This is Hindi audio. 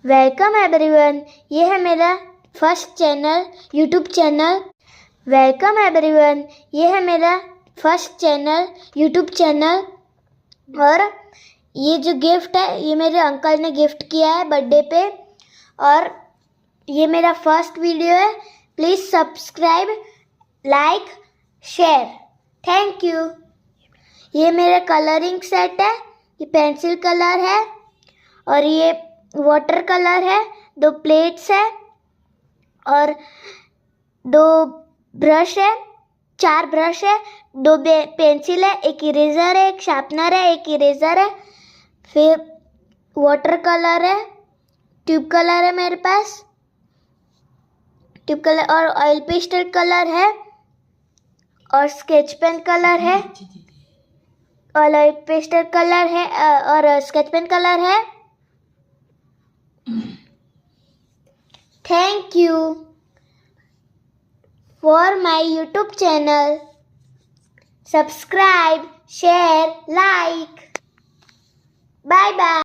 वेलकम एवरीवन, ये है मेरा first channel, YouTube channel. Welcome everyone, ये है मेरा फर्स्ट चैनल, यूट्यूब चैनल। और ये जो गिफ्ट है ये मेरे अंकल ने गिफ्ट किया है बर्थडे पे, और ये मेरा फर्स्ट वीडियो है। Please subscribe, like, share. Thank you. ये मेरा कलरिंग सेट है, ये पेंसिल कलर है और ये वाटर कलर है। 2 प्लेट्स है और 2 ब्रश है, 4 ब्रश है, 2 पेंसिल है, एक इरेजर है, एक शार्पनर है, एक इरेजर है। फिर वाटर कलर है, ट्यूब कलर है मेरे पास, ट्यूब कलर और ऑयल पेस्टल कलर है और स्केच पेन कलर है, ऑयल पेस्टल कलर है और स्केच पेन कलर है। Thank you for my YouTube channel. Subscribe, share, like. Bye bye.